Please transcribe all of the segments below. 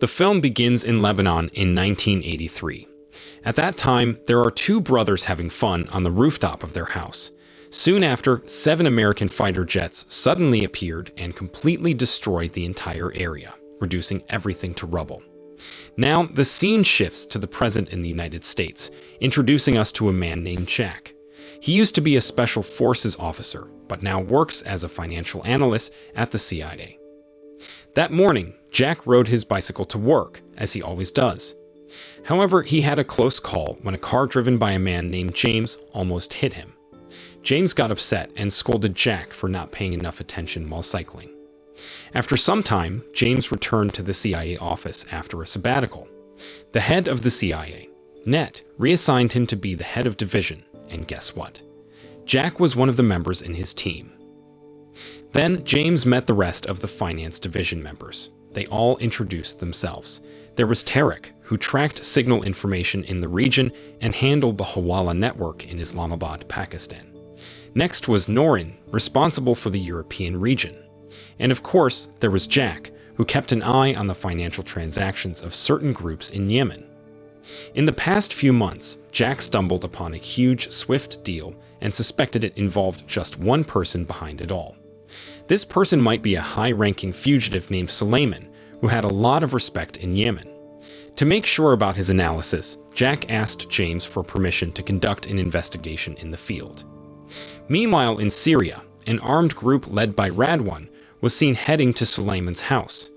The film begins in Lebanon in 1983. At that time, there are two brothers having fun on the rooftop of their house. Soon after, 7 American fighter jets suddenly appeared and completely destroyed the entire area, reducing everything to rubble. Now, the scene shifts to the present in the United States, introducing us to a man named Jack. He used to be a special forces officer, but now works as a financial analyst at the CIA. That morning, Jack rode his bicycle to work, as he always does. However, he had a close call when a car driven by a man named James almost hit him. James got upset and scolded Jack for not paying enough attention while cycling. After some time, James returned to the CIA office after a sabbatical. The head of the CIA, Ned, reassigned him to be the head of division, and guess what? Jack was one of the members in his team. Then James met the rest of the finance division members. They all introduced themselves. There was Tarek, who tracked signal information in the region and handled the Hawala network in Islamabad, Pakistan. Next was Norin, responsible for the European region. And of course, there was Jack, who kept an eye on the financial transactions of certain groups in Yemen. In the past few months, Jack stumbled upon a huge SWIFT deal and suspected it involved just one person behind it all. This person might be a high-ranking fugitive named Suleiman, who had a lot of respect in Yemen. To make sure about his analysis, Jack asked James for permission to conduct an investigation in the field. Meanwhile, in Syria, an armed group led by Radwan was seen heading to Suleiman's house.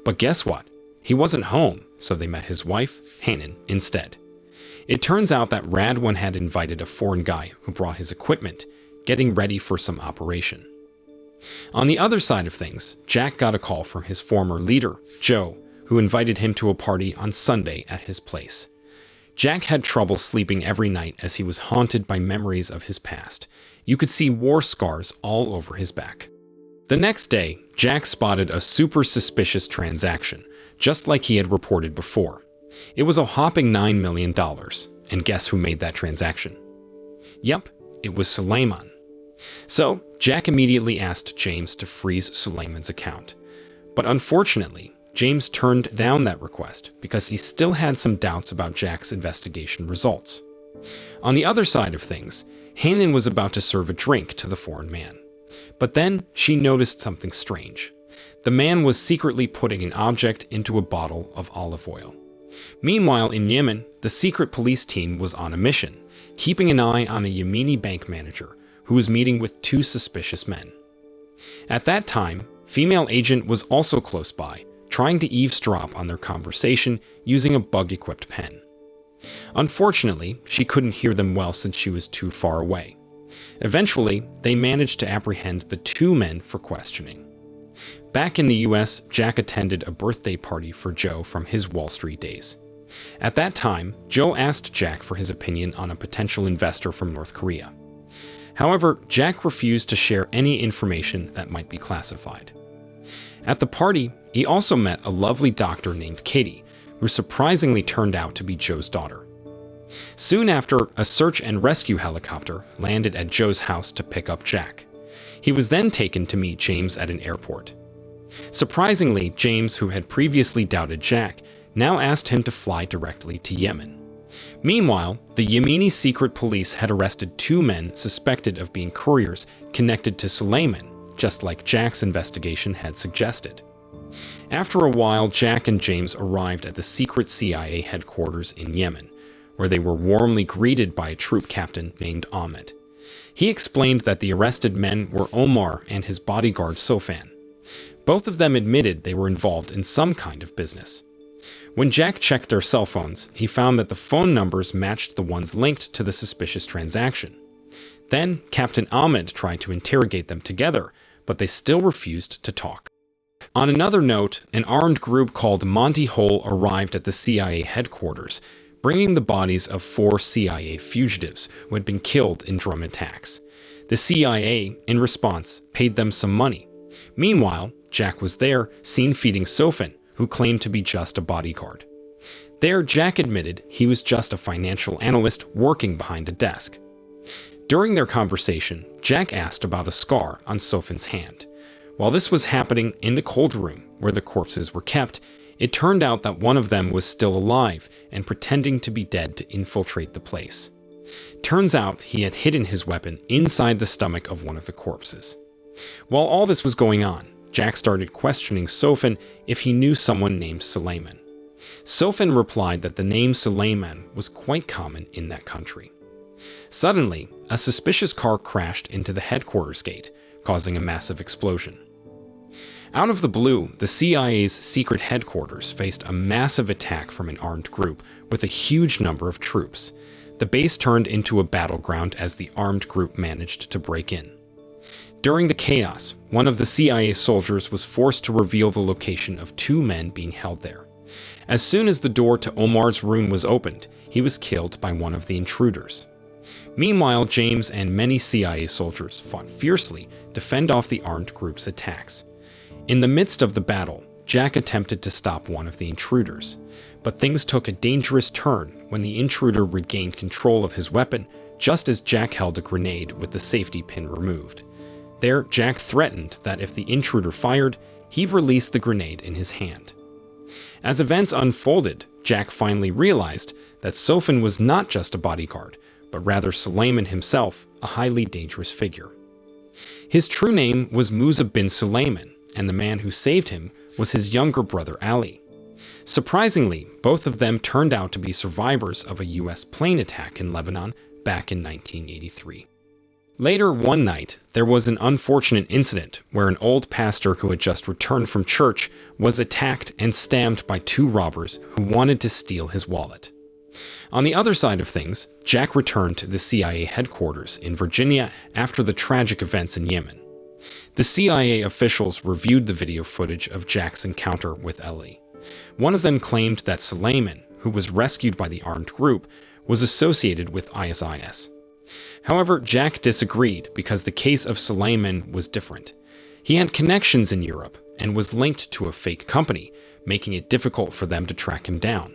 But guess what? He wasn't home, so they met his wife, Hanan, instead. It turns out that Radwan had invited a foreign guy who brought his equipment, getting ready for some operation. On the other side of things, Jack got a call from his former leader, Joe, who invited him to a party on Sunday at his place. Jack had trouble sleeping every night as he was haunted by memories of his past. You could see war scars all over his back. The next day, Jack spotted a super suspicious transaction, just like he had reported before. It was a whopping $9 million, and guess who made that transaction? Yep, it was Suleiman. So, Jack immediately asked James to freeze Suleiman's account. But unfortunately, James turned down that request because he still had some doubts about Jack's investigation results. On the other side of things, Hanan was about to serve a drink to the foreign man. But then she noticed something strange. The man was secretly putting an object into a bottle of olive oil. Meanwhile, in Yemen, the secret police team was on a mission, keeping an eye on a Yemeni bank manager who was meeting with 2 suspicious men. At that time, female agent was also close by, trying to eavesdrop on their conversation using a bug-equipped pen. Unfortunately, she couldn't hear them well since she was too far away. Eventually, they managed to apprehend the 2 men for questioning. Back in the US, Jack attended a birthday party for Joe from his Wall Street days. At that time, Joe asked Jack for his opinion on a potential investor from North Korea. However, Jack refused to share any information that might be classified. At the party, he also met a lovely doctor named Katie, who surprisingly turned out to be Joe's daughter. Soon after, a search and rescue helicopter landed at Joe's house to pick up Jack. He was then taken to meet James at an airport. Surprisingly, James, who had previously doubted Jack, now asked him to fly directly to Yemen. Meanwhile, the Yemeni secret police had arrested 2 men suspected of being couriers connected to Suleiman, just like Jack's investigation had suggested. After a while, Jack and James arrived at the secret CIA headquarters in Yemen, where they were warmly greeted by a troop captain named Ahmed. He explained that the arrested men were Omar and his bodyguard Sofan. Both of them admitted they were involved in some kind of business. When Jack checked their cell phones, he found that the phone numbers matched the ones linked to the suspicious transaction. Then, Captain Ahmed tried to interrogate them together, but they still refused to talk. On another note, an armed group called Monty Hole arrived at the CIA headquarters, bringing the bodies of 4 CIA fugitives who had been killed in drone attacks. The CIA, in response, paid them some money. Meanwhile, Jack was there, seen feeding Sofan, who claimed to be just a bodyguard. There, Jack admitted he was just a financial analyst working behind a desk. During their conversation, Jack asked about a scar on Sofan's hand. While this was happening in the cold room where the corpses were kept, It turned out that one of them was still alive and pretending to be dead to infiltrate the place. Turns out he had hidden his weapon inside the stomach of one of the corpses. While all this was going on, Jack started questioning Sofan if he knew someone named Suleiman. Sofan replied that the name Suleiman was quite common in that country. Suddenly, a suspicious car crashed into the headquarters gate, causing a massive explosion. Out of the blue, the CIA's secret headquarters faced a massive attack from an armed group with a huge number of troops. The base turned into a battleground as the armed group managed to break in. During the chaos, one of the CIA soldiers was forced to reveal the location of two men being held there. As soon as the door to Omar's room was opened, he was killed by one of the intruders. Meanwhile, James and many CIA soldiers fought fiercely to fend off the armed group's attacks. In the midst of the battle, Jack attempted to stop one of the intruders, but things took a dangerous turn when the intruder regained control of his weapon just as Jack held a grenade with the safety pin removed. There, Jack threatened that if the intruder fired, he'd release the grenade in his hand. As events unfolded, Jack finally realized that Sofan was not just a bodyguard, but rather Suleiman himself, a highly dangerous figure. His true name was Musa bin Suleiman, and the man who saved him was his younger brother Ali. Surprisingly, both of them turned out to be survivors of a US plane attack in Lebanon back in 1983. Later one night, there was an unfortunate incident where an old pastor who had just returned from church was attacked and stabbed by two robbers who wanted to steal his wallet. On the other side of things, Jack returned to the CIA headquarters in Virginia after the tragic events in Yemen. The CIA officials reviewed the video footage of Jack's encounter with Ali. One of them claimed that Suleiman, who was rescued by the armed group, was associated with ISIS. However, Jack disagreed because the case of Suleiman was different. He had connections in Europe and was linked to a fake company, making it difficult for them to track him down.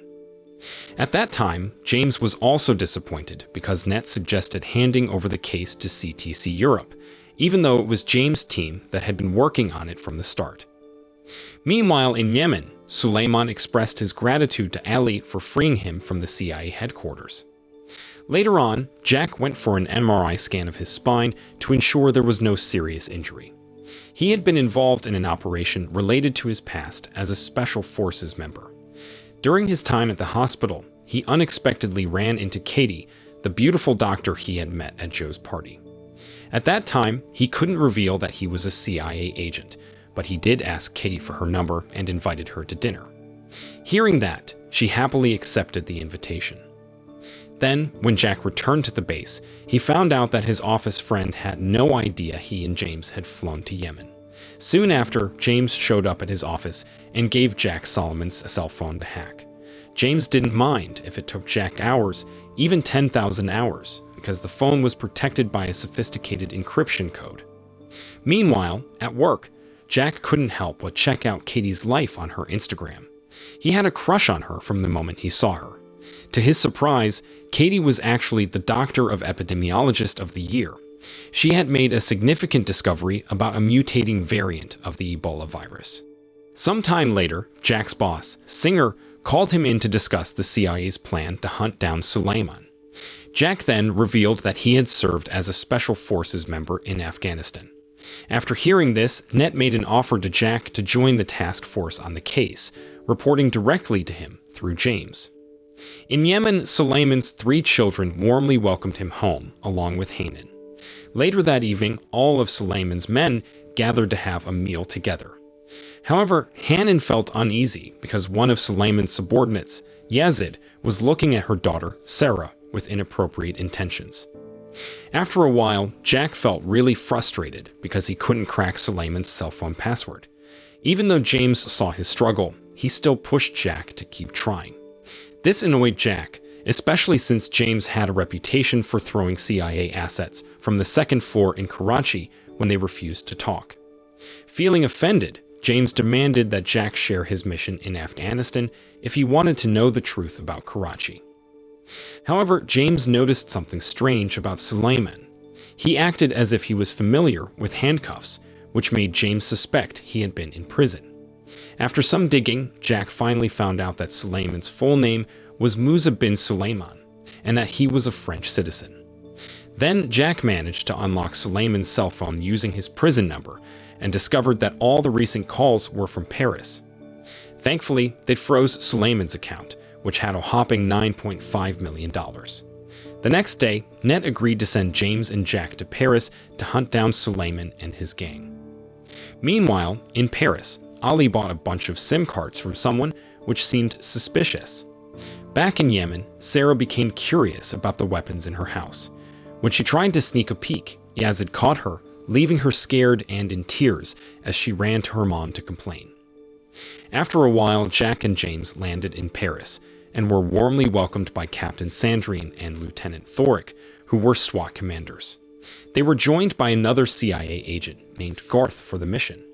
At that time, James was also disappointed because Net suggested handing over the case to CTC Europe, even though it was James' team that had been working on it from the start. Meanwhile, in Yemen, Suleiman expressed his gratitude to Ali for freeing him from the CIA headquarters. Later on, Jack went for an MRI scan of his spine to ensure there was no serious injury. He had been involved in an operation related to his past as a Special Forces member. During his time at the hospital, he unexpectedly ran into Katie, the beautiful doctor he had met at Joe's party. At that time, he couldn't reveal that he was a CIA agent, but he did ask Katie for her number and invited her to dinner. Hearing that, she happily accepted the invitation. Then, when Jack returned to the base, he found out that his office friend had no idea he and James had flown to Yemen. Soon after, James showed up at his office and gave Jack Solomon's cell phone to hack. James didn't mind if it took Jack hours, even 10,000 hours, because the phone was protected by a sophisticated encryption code. Meanwhile, at work, Jack couldn't help but check out Katie's life on her Instagram. He had a crush on her from the moment he saw her. To his surprise, Katie was actually the Doctor of Epidemiologist of the Year. She had made a significant discovery about a mutating variant of the Ebola virus. Sometime later, Jack's boss, Singer, called him in to discuss the CIA's plan to hunt down Suleiman. Jack then revealed that he had served as a Special Forces member in Afghanistan. After hearing this, Net made an offer to Jack to join the task force on the case, reporting directly to him through James. In Yemen, Suleiman's 3 children warmly welcomed him home, along with Hanan. Later that evening, all of Suleiman's men gathered to have a meal together. However, Hanan felt uneasy because one of Suleiman's subordinates, Yazid, was looking at her daughter, Sarah, with inappropriate intentions. After a while, Jack felt really frustrated because he couldn't crack Suleiman's cell phone password. Even though James saw his struggle, he still pushed Jack to keep trying. This annoyed Jack, especially since James had a reputation for throwing CIA assets from the second floor in Karachi when they refused to talk. Feeling offended, James demanded that Jack share his mission in Afghanistan if he wanted to know the truth about Karachi. However, James noticed something strange about Suleiman. He acted as if he was familiar with handcuffs, which made James suspect he had been in prison. After some digging, Jack finally found out that Suleiman's full name was Musa bin Suleiman, and that he was a French citizen. Then Jack managed to unlock Suleiman's cell phone using his prison number, and discovered that all the recent calls were from Paris. Thankfully, they froze Suleiman's account, which had a whopping $9.5 million. The next day, Net agreed to send James and Jack to Paris to hunt down Suleiman and his gang. Meanwhile, in Paris, Ali bought a bunch of SIM cards from someone, which seemed suspicious. Back in Yemen, Sarah became curious about the weapons in her house. When she tried to sneak a peek, Yazid caught her, leaving her scared and in tears as she ran to her mom to complain. After a while, Jack and James landed in Paris and were warmly welcomed by Captain Sandrine and Lieutenant Thorick, who were SWAT commanders. They were joined by another CIA agent named Garth for the mission.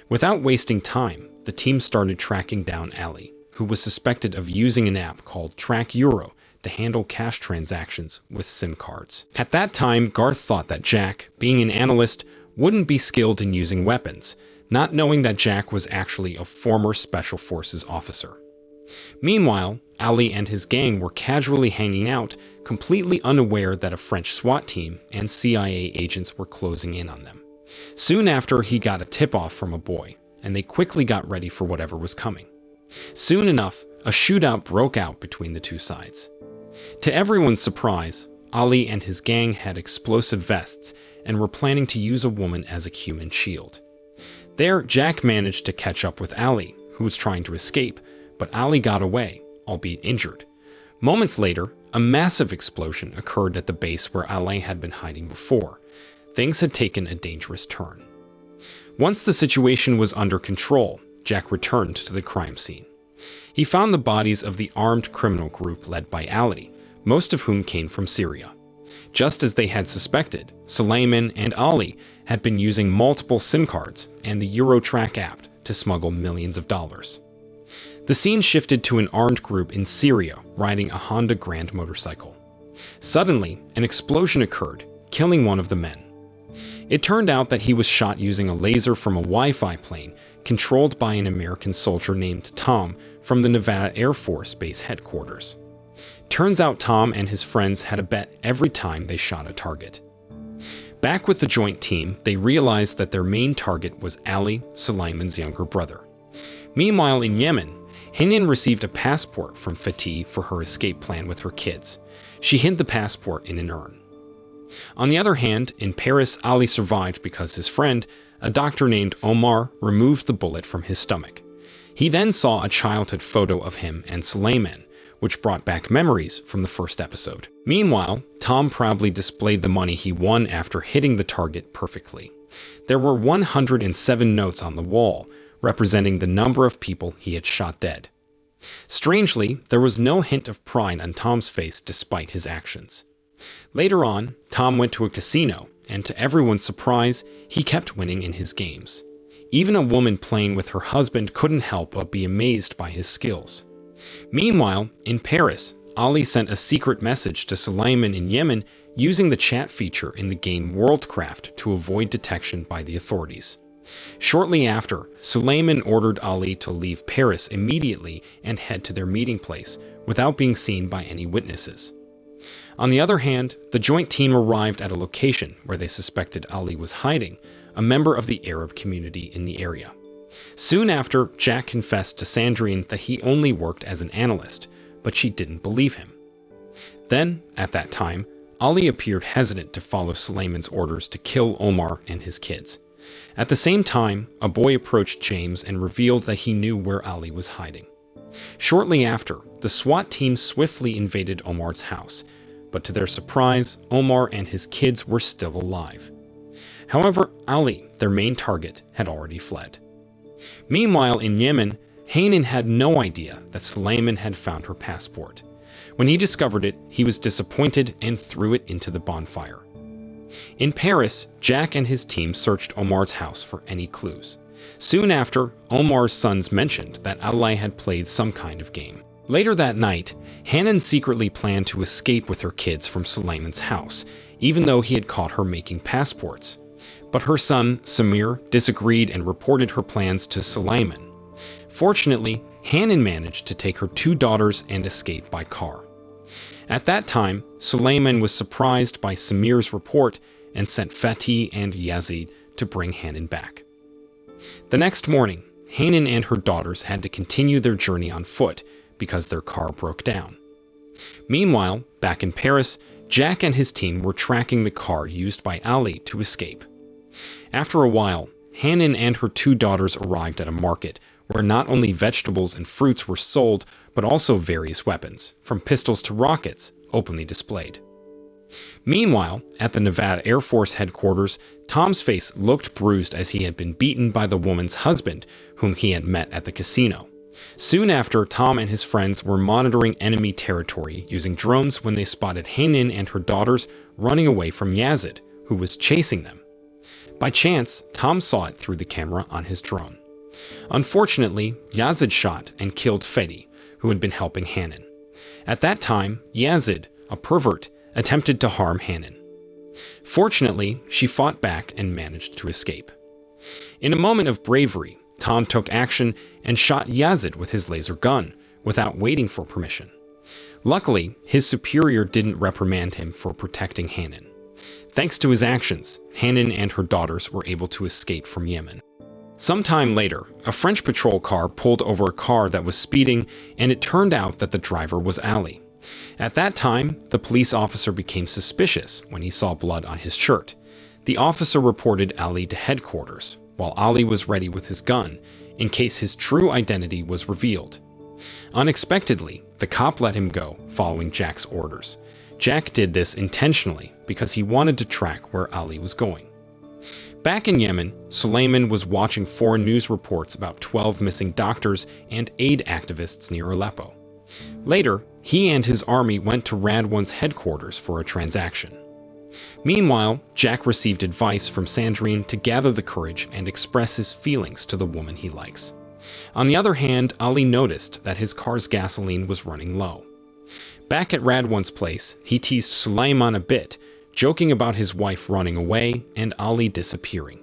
Without wasting time, the team started tracking down Ali, who was suspected of using an app called Track Euro to handle cash transactions with SIM cards. At that time, Garth thought that Jack, being an analyst, wouldn't be skilled in using weapons, not knowing that Jack was actually a former Special Forces officer. Meanwhile, Ali and his gang were casually hanging out, completely unaware that a French SWAT team and CIA agents were closing in on them. Soon after, he got a tip-off from a boy, and they quickly got ready for whatever was coming. Soon enough, a shootout broke out between the two sides. To everyone's surprise, Ali and his gang had explosive vests and were planning to use a woman as a human shield. There, Jack managed to catch up with Ali, who was trying to escape, but Ali got away, albeit injured. Moments later, a massive explosion occurred at the base where Ali had been hiding before. Things had taken a dangerous turn. Once the situation was under control, Jack returned to the crime scene. He found the bodies of the armed criminal group led by Ali, most of whom came from Syria. Just as they had suspected, Suleiman and Ali had been using multiple SIM cards and the Eurotrack app to smuggle millions of dollars. The scene shifted to an armed group in Syria riding a Honda Grand motorcycle. Suddenly, an explosion occurred, killing one of the men. It turned out that he was shot using a laser from a Wi-Fi plane controlled by an American soldier named Tom from the Nevada Air Force Base headquarters. Turns out Tom and his friends had a bet every time they shot a target. Back with the joint team, they realized that their main target was Ali, Suleiman's younger brother. Meanwhile, in Yemen, Hanan received a passport from Fatih for her escape plan with her kids. She hid the passport in an urn. On the other hand, in Paris, Ali survived because his friend, a doctor named Omar, removed the bullet from his stomach. He then saw a childhood photo of him and Suleiman, which brought back memories from the first episode. Meanwhile, Tom proudly displayed the money he won after hitting the target perfectly. There were 107 notes on the wall, representing the number of people he had shot dead. Strangely, there was no hint of pride on Tom's face despite his actions. Later on, Tom went to a casino, and to everyone's surprise, he kept winning in his games. Even a woman playing with her husband couldn't help but be amazed by his skills. Meanwhile, in Paris, Ali sent a secret message to Suleiman in Yemen using the chat feature in the game Worldcraft to avoid detection by the authorities. Shortly after, Suleiman ordered Ali to leave Paris immediately and head to their meeting place without being seen by any witnesses. On the other hand, the joint team arrived at a location where they suspected Ali was hiding, a member of the Arab community in the area. Soon after, Jack confessed to Sandrine that he only worked as an analyst, but she didn't believe him. Then, at that time, Ali appeared hesitant to follow Suleiman's orders to kill Omar and his kids. At the same time, a boy approached James and revealed that he knew where Ali was hiding. Shortly after, the SWAT team swiftly invaded Omar's house, but to their surprise, Omar and his kids were still alive. However, Ali, their main target, had already fled. Meanwhile, in Yemen, Hanan had no idea that Suleiman had found her passport. When he discovered it, he was disappointed and threw it into the bonfire. In Paris, Jack and his team searched Omar's house for any clues. Soon after, Omar's sons mentioned that Ali had played some kind of game. Later that night, Hanan secretly planned to escape with her kids from Suleiman's house, even though he had caught her making passports. But her son, Samir, disagreed and reported her plans to Suleiman. Fortunately, Hanan managed to take her 2 daughters and escape by car. At that time, Suleiman was surprised by Samir's report and sent Fatih and Yazid to bring Hanan back. The next morning, Hanan and her daughters had to continue their journey on foot because their car broke down. Meanwhile, back in Paris, Jack and his team were tracking the car used by Ali to escape. After a while, Hanan and her 2 daughters arrived at a market where not only vegetables and fruits were sold, but also various weapons, from pistols to rockets, openly displayed. Meanwhile, at the Nevada Air Force headquarters, Tom's face looked bruised as he had been beaten by the woman's husband, whom he had met at the casino. Soon after, Tom and his friends were monitoring enemy territory using drones when they spotted Hanan and her daughters running away from Yazid, who was chasing them. By chance, Tom saw it through the camera on his drone. Unfortunately, Yazid shot and killed Fedi, who had been helping Hanan. At that time, Yazid, a pervert, attempted to harm Hanan. Fortunately, she fought back and managed to escape. In a moment of bravery, Tom took action and shot Yazid with his laser gun, without waiting for permission. Luckily, his superior didn't reprimand him for protecting Hanan. Thanks to his actions, Hanan and her daughters were able to escape from Yemen. Sometime later, a French patrol car pulled over a car that was speeding, and it turned out that the driver was Ali. At that time, the police officer became suspicious when he saw blood on his shirt. The officer reported Ali to headquarters, while Ali was ready with his gun, in case his true identity was revealed. Unexpectedly, the cop let him go, following Jack's orders. Jack did this intentionally because he wanted to track where Ali was going. Back in Yemen, Suleiman was watching foreign news reports about 12 missing doctors and aid activists near Aleppo. Later, he and his army went to Radwan's headquarters for a transaction. Meanwhile, Jack received advice from Sandrine to gather the courage and express his feelings to the woman he likes. On the other hand, Ali noticed that his car's gasoline was running low. Back at Radwan's place, he teased Suleiman a bit, joking about his wife running away and Ali disappearing.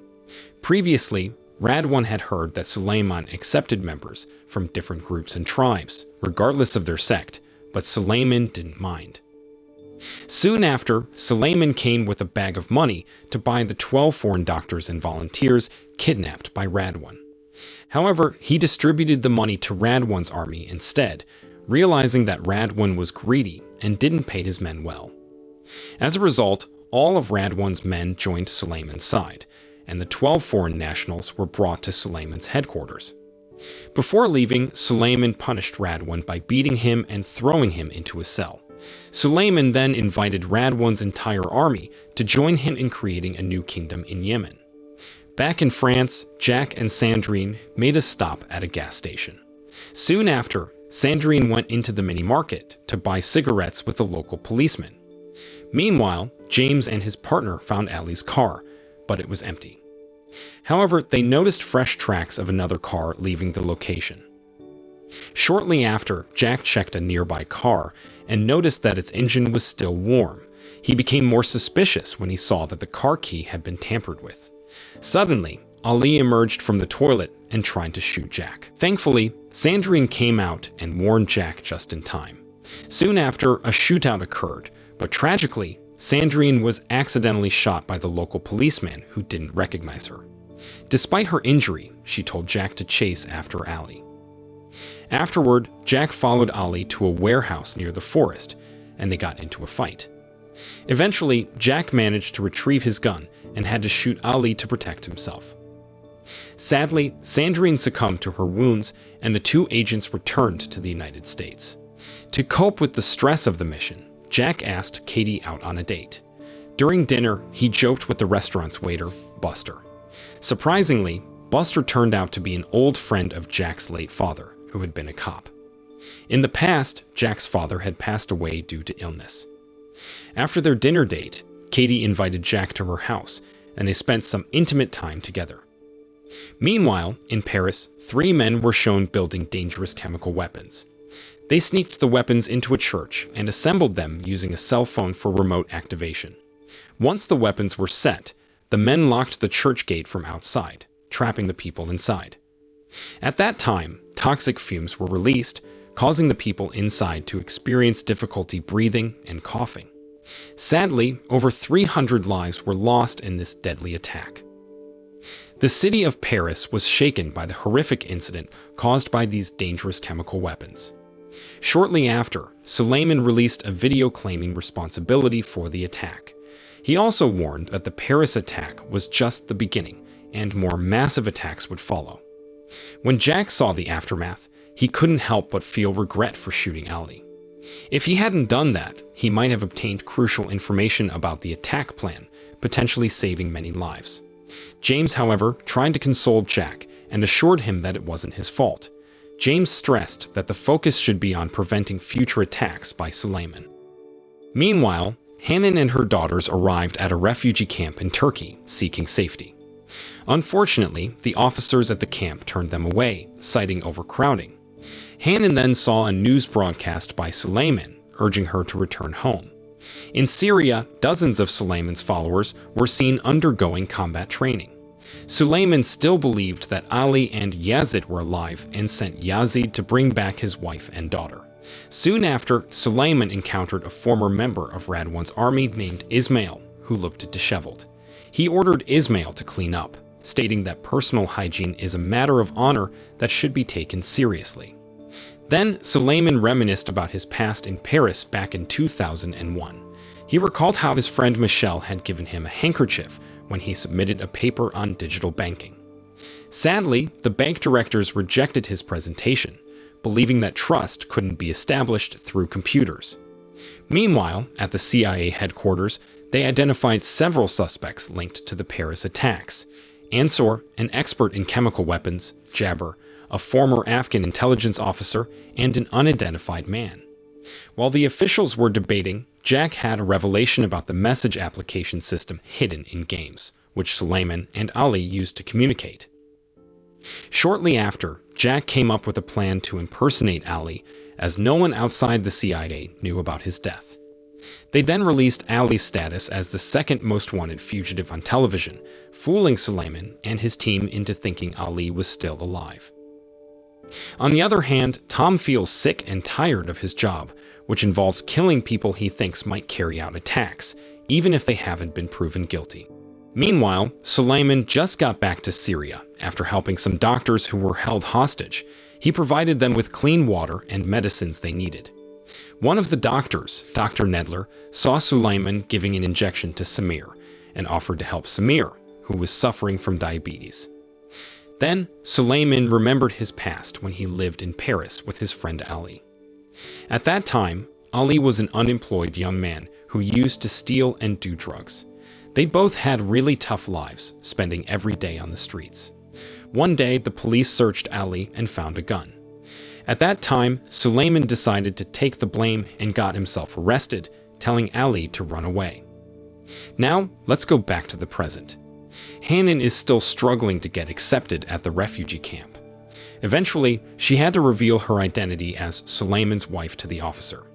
Previously, Radwan had heard that Suleiman accepted members from different groups and tribes, regardless of their sect, but Suleiman didn't mind. Soon after, Suleiman came with a bag of money to buy the 12 foreign doctors and volunteers kidnapped by Radwan. However, he distributed the money to Radwan's army instead, realizing that Radwan was greedy and didn't pay his men well. As a result, all of Radwan's men joined Suleiman's side, and the 12 foreign nationals were brought to Suleiman's headquarters. Before leaving, Suleiman punished Radwan by beating him and throwing him into a cell. Suleiman then invited Radwan's entire army to join him in creating a new kingdom in Yemen. Back in France, Jack and Sandrine made a stop at a gas station. Soon after, Sandrine went into the mini-market to buy cigarettes with a local policeman. Meanwhile, James and his partner found Ali's car, but it was empty. However, they noticed fresh tracks of another car leaving the location. Shortly after, Jack checked a nearby car and noticed that its engine was still warm. He became more suspicious when he saw that the car key had been tampered with. Suddenly, Ali emerged from the toilet and tried to shoot Jack. Thankfully, Sandrine came out and warned Jack just in time. Soon after, a shootout occurred, but tragically, Sandrine was accidentally shot by the local policeman who didn't recognize her. Despite her injury, she told Jack to chase after Ali. Afterward, Jack followed Ali to a warehouse near the forest, and they got into a fight. Eventually, Jack managed to retrieve his gun and had to shoot Ali to protect himself. Sadly, Sandrine succumbed to her wounds, and the 2 agents returned to the United States. To cope with the stress of the mission, Jack asked Katie out on a date. During dinner, he joked with the restaurant's waiter, Buster. Surprisingly, Buster turned out to be an old friend of Jack's late father, who had been a cop. In the past, Jack's father had passed away due to illness. After their dinner date, Katie invited Jack to her house, and they spent some intimate time together. Meanwhile, in Paris, 3 men were shown building dangerous chemical weapons. They sneaked the weapons into a church and assembled them using a cell phone for remote activation. Once the weapons were set, the men locked the church gate from outside, trapping the people inside. At that time, toxic fumes were released, causing the people inside to experience difficulty breathing and coughing. Sadly, over 300 lives were lost in this deadly attack. The city of Paris was shaken by the horrific incident caused by these dangerous chemical weapons. Shortly after, Suleiman released a video claiming responsibility for the attack. He also warned that the Paris attack was just the beginning, and more massive attacks would follow. When Jack saw the aftermath, he couldn't help but feel regret for shooting Ali. If he hadn't done that, he might have obtained crucial information about the attack plan, potentially saving many lives. James, however, tried to console Jack and assured him that it wasn't his fault. James stressed that the focus should be on preventing future attacks by Suleiman. Meanwhile, Hanan and her daughters arrived at a refugee camp in Turkey, seeking safety. Unfortunately, the officers at the camp turned them away, citing overcrowding. Hanan then saw a news broadcast by Suleiman, urging her to return home. In Syria, dozens of Suleiman's followers were seen undergoing combat training. Suleiman still believed that Ali and Yazid were alive and sent Yazid to bring back his wife and daughter. Soon after, Suleiman encountered a former member of Radwan's army named Ismail, who looked disheveled. He ordered Ismail to clean up, stating that personal hygiene is a matter of honor that should be taken seriously. Then, Suleiman reminisced about his past in Paris back in 2001. He recalled how his friend Michelle had given him a handkerchief when he submitted a paper on digital banking. Sadly, the bank directors rejected his presentation, believing that trust couldn't be established through computers. Meanwhile, at the CIA headquarters, they identified several suspects linked to the Paris attacks. Ansor, an expert in chemical weapons, Jabber, a former Afghan intelligence officer, and an unidentified man. While the officials were debating, Jack had a revelation about the message application system hidden in games, which Suleiman and Ali used to communicate. Shortly after, Jack came up with a plan to impersonate Ali, as no one outside the CIA knew about his death. They then released Ali's status as the second most wanted fugitive on television, fooling Suleiman and his team into thinking Ali was still alive. On the other hand, Tom feels sick and tired of his job, which involves killing people he thinks might carry out attacks, even if they haven't been proven guilty. Meanwhile, Suleiman just got back to Syria after helping some doctors who were held hostage. He provided them with clean water and medicines they needed. One of the doctors, Dr. Nedler, saw Suleiman giving an injection to Samir and offered to help Samir, who was suffering from diabetes. Then, Suleiman remembered his past when he lived in Paris with his friend Ali. At that time, Ali was an unemployed young man who used to steal and do drugs. They both had really tough lives, spending every day on the streets. One day, the police searched Ali and found a gun. At that time, Suleiman decided to take the blame and got himself arrested, telling Ali to run away. Now, let's go back to the present. Hanan is still struggling to get accepted at the refugee camp. Eventually, she had to reveal her identity as Suleiman's wife to the officer.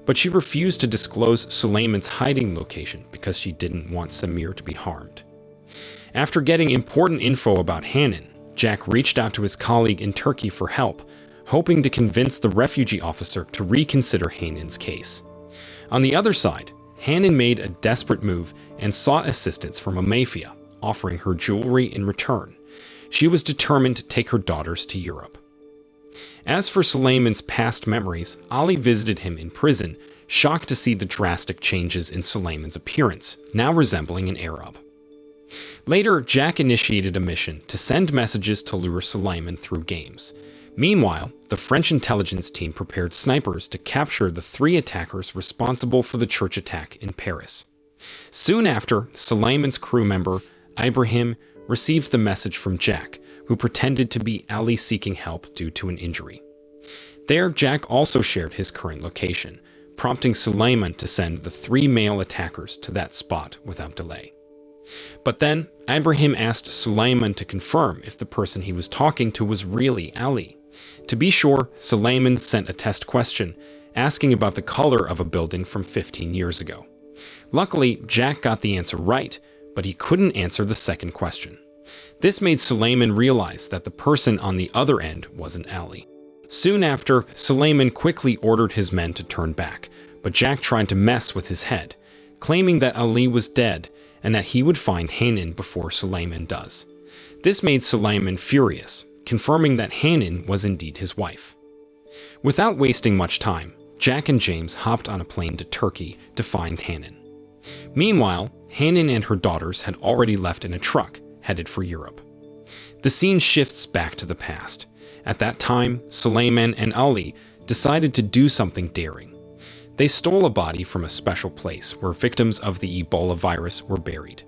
But she refused to disclose Suleiman's hiding location because she didn't want Samir to be harmed. After getting important info about Hanan, Jack reached out to his colleague in Turkey for help, hoping to convince the refugee officer to reconsider Hanan's case. On the other side, Hanan made a desperate move and sought assistance from a mafia, offering her jewelry in return. She was determined to take her daughters to Europe. As for Suleiman's past memories, Ali visited him in prison, shocked to see the drastic changes in Suleiman's appearance, now resembling an Arab. Later, Jack initiated a mission to send messages to lure Suleiman through games. Meanwhile, the French intelligence team prepared snipers to capture the 3 attackers responsible for the church attack in Paris. Soon after, Suleiman's crew member, Ibrahim, received the message from Jack, who pretended to be Ali seeking help due to an injury. There, Jack also shared his current location, prompting Suleiman to send the 3 male attackers to that spot without delay. But then, Ibrahim asked Suleiman to confirm if the person he was talking to was really Ali. To be sure, Suleiman sent a test question, asking about the color of a building from 15 years ago. Luckily, Jack got the answer right, but he couldn't answer the second question. This made Suleiman realize that the person on the other end wasn't Ali. Soon after, Suleiman quickly ordered his men to turn back, but Jack tried to mess with his head, claiming that Ali was dead and that he would find Hanan before Suleiman does. This made Suleiman furious, confirming that Hanan was indeed his wife. Without wasting much time, Jack and James hopped on a plane to Turkey to find Hanan. Meanwhile, Hanan and her daughters had already left in a truck, headed for Europe. The scene shifts back to the past. At that time, Suleiman and Ali decided to do something daring. They stole a body from a special place where victims of the Ebola virus were buried.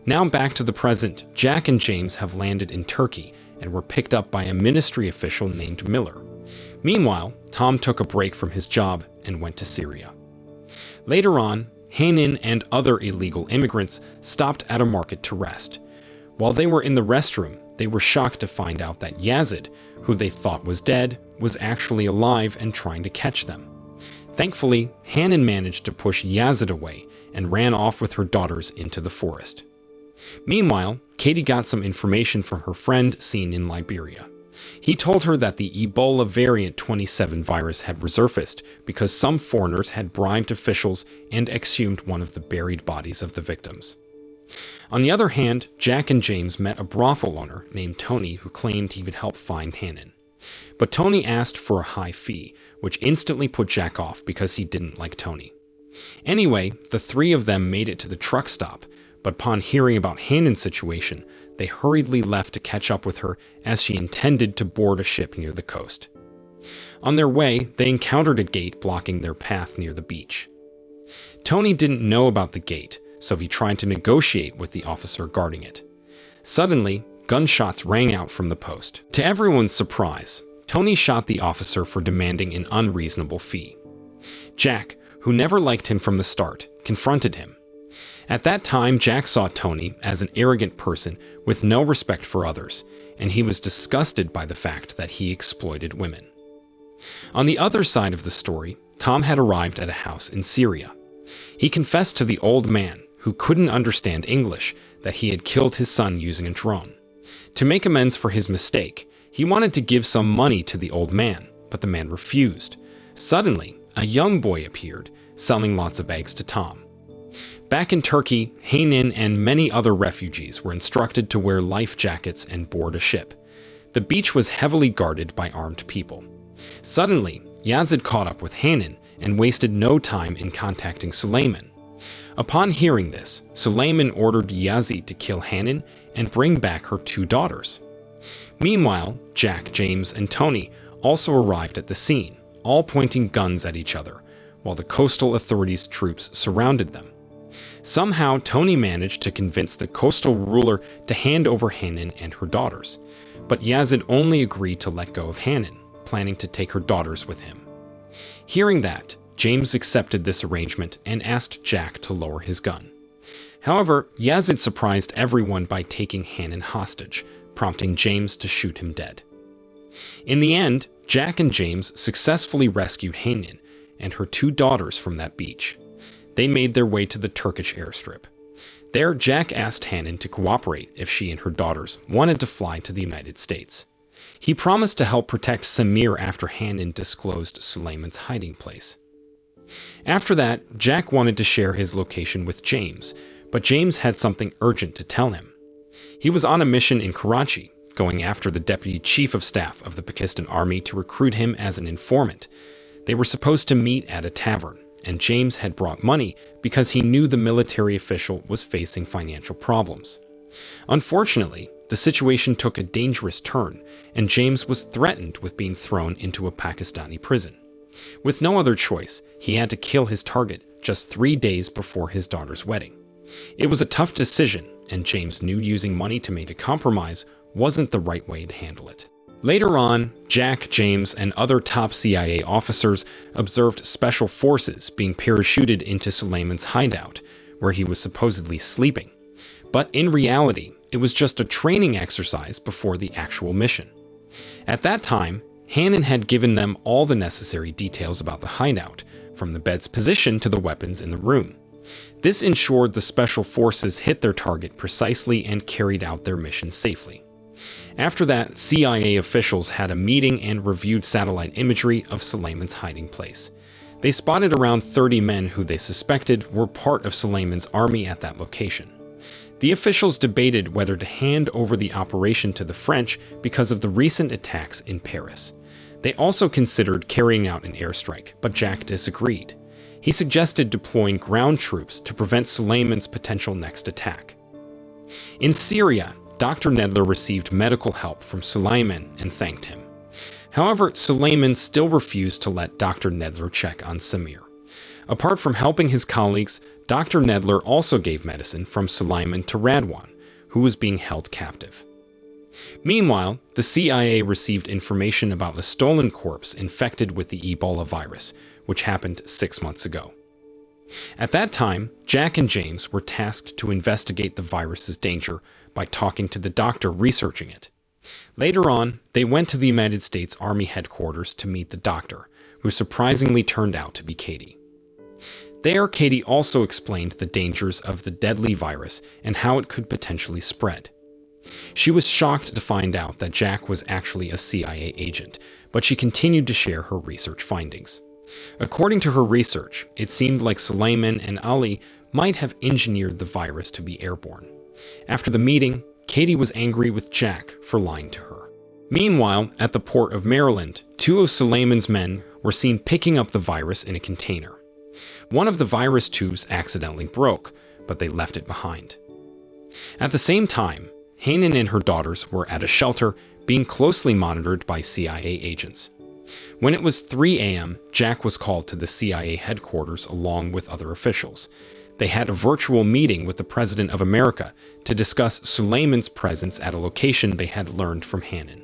Now back to the present, Jack and James have landed in Turkey and were picked up by a ministry official named Miller. Meanwhile, Tom took a break from his job and went to Syria. Later on, Hanan and other illegal immigrants stopped at a market to rest. While they were in the restroom, they were shocked to find out that Yazid, who they thought was dead, was actually alive and trying to catch them. Thankfully, Hanan managed to push Yazid away and ran off with her daughters into the forest. Meanwhile, Katie got some information from her friend seen in Liberia. He told her that the Ebola variant 27 virus had resurfaced because some foreigners had bribed officials and exhumed one of the buried bodies of the victims. On the other hand, Jack and James met a brothel owner named Tony who claimed he would help find Hanan. But Tony asked for a high fee, which instantly put Jack off because he didn't like Tony. Anyway, the three of them made it to the truck stop, but upon hearing about Hanan's situation, they hurriedly left to catch up with her as she intended to board a ship near the coast. On their way, they encountered a gate blocking their path near the beach. Tony didn't know about the gate, so he tried to negotiate with the officer guarding it. Suddenly, gunshots rang out from the post. To everyone's surprise, Tony shot the officer for demanding an unreasonable fee. Jack, who never liked him from the start, confronted him. At that time, Jack saw Tony as an arrogant person with no respect for others, and he was disgusted by the fact that he exploited women. On the other side of the story, Tom had arrived at a house in Syria. He confessed to the old man, who couldn't understand English, that he had killed his son using a drone. To make amends for his mistake, he wanted to give some money to the old man, but the man refused. Suddenly, a young boy appeared, selling lots of eggs to Tom. Back in Turkey, Hanan and many other refugees were instructed to wear life jackets and board a ship. The beach was heavily guarded by armed people. Suddenly, Yazid caught up with Hanan and wasted no time in contacting Suleiman. Upon hearing this, Suleiman ordered Yazid to kill Hanan and bring back her two daughters. Meanwhile, Jack, James, and Tony also arrived at the scene, all pointing guns at each other, while the coastal authorities' troops surrounded them. Somehow, Tony managed to convince the coastal ruler to hand over Hanan and her daughters, but Yazid only agreed to let go of Hanan, planning to take her daughters with him. Hearing that, James accepted this arrangement and asked Jack to lower his gun. However, Yazid surprised everyone by taking Hanan hostage, prompting James to shoot him dead. In the end, Jack and James successfully rescued Hanan and her two daughters from that beach. They made their way to the Turkish airstrip. There, Jack asked Hanan to cooperate if she and her daughters wanted to fly to the United States. He promised to help protect Samir after Hanan disclosed Suleiman's hiding place. After that, Jack wanted to share his location with James, but James had something urgent to tell him. He was on a mission in Karachi, going after the Deputy Chief of Staff of the Pakistan Army to recruit him as an informant. They were supposed to meet at a tavern, and James had brought money because he knew the military official was facing financial problems. Unfortunately, the situation took a dangerous turn, and James was threatened with being thrown into a Pakistani prison. With no other choice, he had to kill his target just 3 days before his daughter's wedding. It was a tough decision, and James knew using money to make a compromise wasn't the right way to handle it. Later on, Jack, James, and other top CIA officers observed special forces being parachuted into Suleiman's hideout, where he was supposedly sleeping. But in reality, it was just a training exercise before the actual mission. At that time, Hanan had given them all the necessary details about the hideout, from the bed's position to the weapons in the room. This ensured the special forces hit their target precisely and carried out their mission safely. After that, CIA officials had a meeting and reviewed satellite imagery of Suleiman's hiding place. They spotted around 30 men who they suspected were part of Suleiman's army at that location. The officials debated whether to hand over the operation to the French because of the recent attacks in Paris. They also considered carrying out an airstrike, but Jack disagreed. He suggested deploying ground troops to prevent Suleiman's potential next attack. In Syria, Dr. Nedler received medical help from Suleiman and thanked him. However, Suleiman still refused to let Dr. Nedler check on Samir. Apart from helping his colleagues, Dr. Nedler also gave medicine from Suleiman to Radwan, who was being held captive. Meanwhile, the CIA received information about a stolen corpse infected with the Ebola virus, which happened 6 months ago. At that time, Jack and James were tasked to investigate the virus's danger by talking to the doctor researching it. Later on, they went to the United States Army headquarters to meet the doctor, who surprisingly turned out to be Katie. There, Katie also explained the dangers of the deadly virus and how it could potentially spread. She was shocked to find out that Jack was actually a CIA agent, but she continued to share her research findings. According to her research, it seemed like Suleiman and Ali might have engineered the virus to be airborne. After the meeting, Katie was angry with Jack for lying to her. Meanwhile, at the port of Maryland, 2 of Suleiman's men were seen picking up the virus in a container. One of the virus tubes accidentally broke, but they left it behind. At the same time, Hanan and her daughters were at a shelter being closely monitored by CIA agents. When it was 3 a.m., Jack was called to the CIA headquarters along with other officials. They had a virtual meeting with the President of America to discuss Suleiman's presence at a location they had learned from Hanan.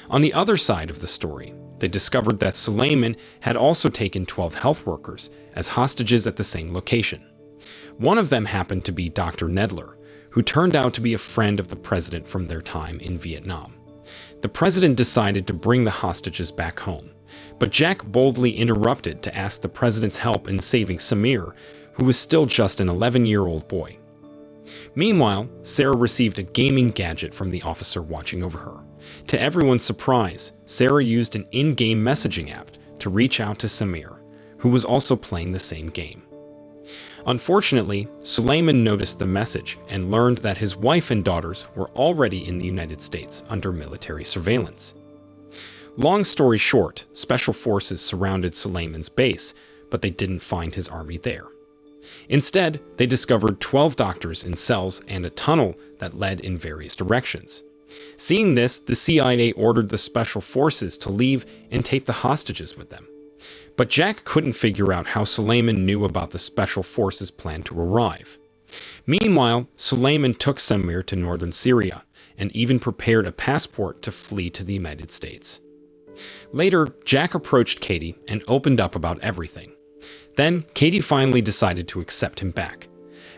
On the other side of the story, they discovered that Suleiman had also taken 12 health workers as hostages at the same location. One of them happened to be Dr. Nedler, who turned out to be a friend of the president from their time in Vietnam. The president decided to bring the hostages back home, but Jack boldly interrupted to ask the president's help in saving Samir, who was still just an 11-year-old boy. Meanwhile, Sarah received a gaming gadget from the officer watching over her. To everyone's surprise, Sarah used an in-game messaging app to reach out to Samir, who was also playing the same game. Unfortunately, Suleiman noticed the message and learned that his wife and daughters were already in the United States under military surveillance. Long story short, special forces surrounded Suleiman's base, but they didn't find his army there. Instead, they discovered 12 doctors in cells and a tunnel that led in various directions. Seeing this, the CIA ordered the special forces to leave and take the hostages with them. But Jack couldn't figure out how Suleiman knew about the special forces' plan to arrive. Meanwhile, Suleiman took Samir to northern Syria and even prepared a passport to flee to the United States. Later, Jack approached Katie and opened up about everything. Then, Katie finally decided to accept him back.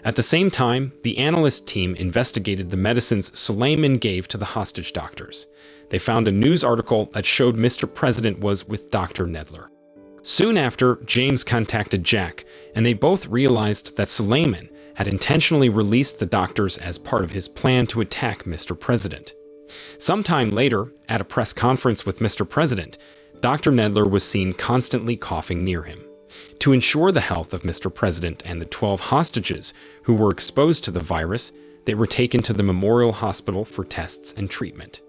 At the same time, the analyst team investigated the medicines Suleiman gave to the hostage doctors. They found a news article that showed Mr. President was with Dr. Nedler. Soon after, James contacted Jack, and they both realized that Suleiman had intentionally released the doctors as part of his plan to attack Mr. President. Sometime later, at a press conference with Mr. President, Dr. Nedler was seen constantly coughing near him. To ensure the health of Mr. President and the 12 hostages who were exposed to the virus, they were taken to the Memorial Hospital for tests and treatment.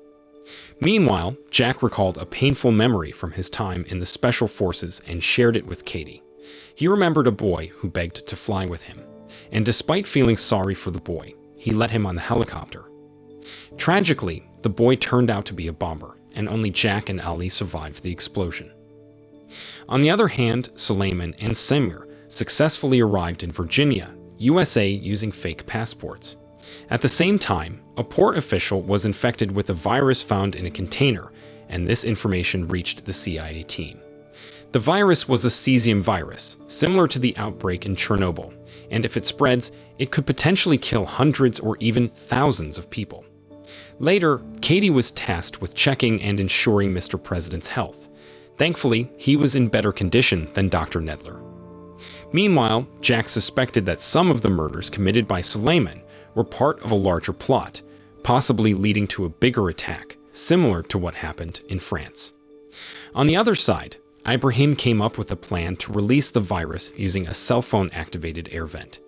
Meanwhile, Jack recalled a painful memory from his time in the Special Forces and shared it with Katie. He remembered a boy who begged to fly with him, and despite feeling sorry for the boy, he let him on the helicopter. Tragically, the boy turned out to be a bomber, and only Jack and Ali survived the explosion. On the other hand, Suleiman and Samir successfully arrived in Virginia, USA using fake passports. At the same time, a port official was infected with a virus found in a container, and this information reached the CIA team. The virus was a cesium virus, similar to the outbreak in Chernobyl, and if it spreads, it could potentially kill hundreds or even thousands of people. Later, Katie was tasked with checking and ensuring Mr. President's health. Thankfully, he was in better condition than Dr. Nedler. Meanwhile, Jack suspected that some of the murders committed by Suleiman were part of a larger plot, possibly leading to a bigger attack, similar to what happened in France. On the other side, Ibrahim came up with a plan to release the virus using a cell phone-activated air vent.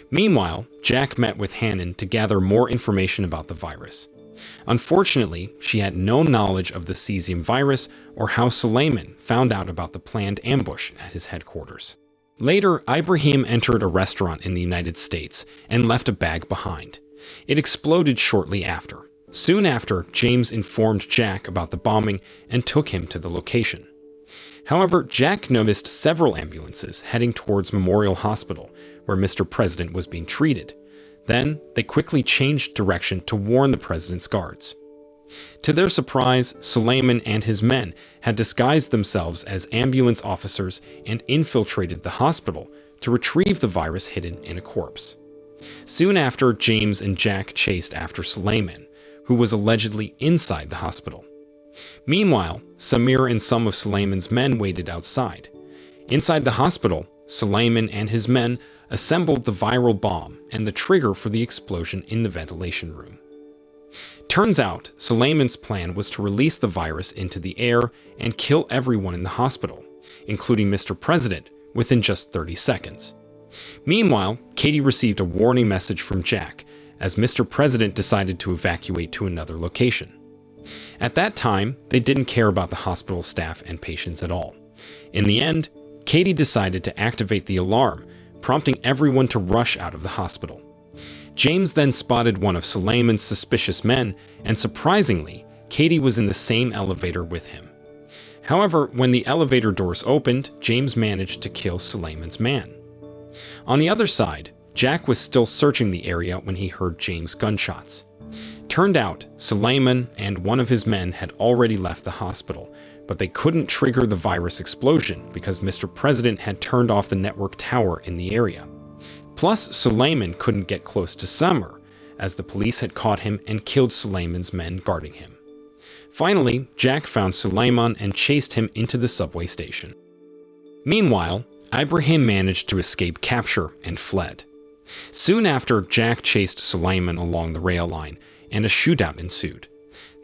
Meanwhile, Jack met with Hanan to gather more information about the virus. Unfortunately, she had no knowledge of the cesium virus or how Suleiman found out about the planned ambush at his headquarters. Later, Ibrahim entered a restaurant in the United States and left a bag behind. It exploded shortly after. Soon after, James informed Jack about the bombing and took him to the location. However, Jack noticed several ambulances heading towards Memorial Hospital, where Mr. President was being treated. Then, they quickly changed direction to warn the president's guards. To their surprise, Suleiman and his men had disguised themselves as ambulance officers and infiltrated the hospital to retrieve the virus hidden in a corpse. Soon after, James and Jack chased after Suleiman, who was allegedly inside the hospital. Meanwhile, Samir and some of Suleiman's men waited outside. Inside the hospital, Suleiman and his men assembled the viral bomb and the trigger for the explosion in the ventilation room. Turns out, Suleiman's plan was to release the virus into the air and kill everyone in the hospital, including Mr. President, within just 30 seconds. Meanwhile, Katie received a warning message from Jack as Mr. President decided to evacuate to another location. At that time, they didn't care about the hospital staff and patients at all. In the end, Katie decided to activate the alarm, prompting everyone to rush out of the hospital. James then spotted one of Suleiman's suspicious men, and surprisingly, Katie was in the same elevator with him. However, when the elevator doors opened, James managed to kill Suleiman's man. On the other side, Jack was still searching the area when he heard James' gunshots. Turned out, Suleiman and one of his men had already left the hospital, but they couldn't trigger the virus explosion because Mr. President had turned off the network tower in the area. Plus, Suleiman couldn't get close to Samir, as the police had caught him and killed Suleiman's men guarding him. Finally, Jack found Suleiman and chased him into the subway station. Meanwhile, Ibrahim managed to escape capture and fled. Soon after, Jack chased Suleiman along the rail line, and a shootout ensued.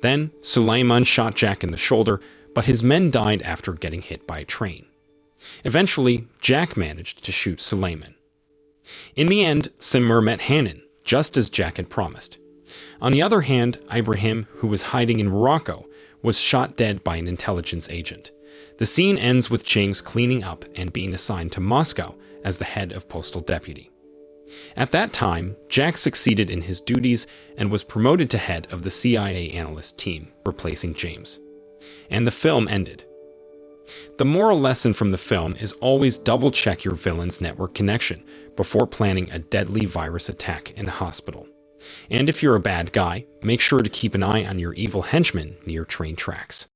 Then, Suleiman shot Jack in the shoulder, but his men died after getting hit by a train. Eventually, Jack managed to shoot Suleiman. In the end, Samir met Hanan, just as Jack had promised. On the other hand, Ibrahim, who was hiding in Morocco, was shot dead by an intelligence agent. The scene ends with James cleaning up and being assigned to Moscow as the head of postal deputy. At that time, Jack succeeded in his duties and was promoted to head of the CIA analyst team, replacing James. And the film ended. The moral lesson from the film is always double-check your villain's network connection before planning a deadly virus attack in a hospital. And if you're a bad guy, make sure to keep an eye on your evil henchmen near train tracks.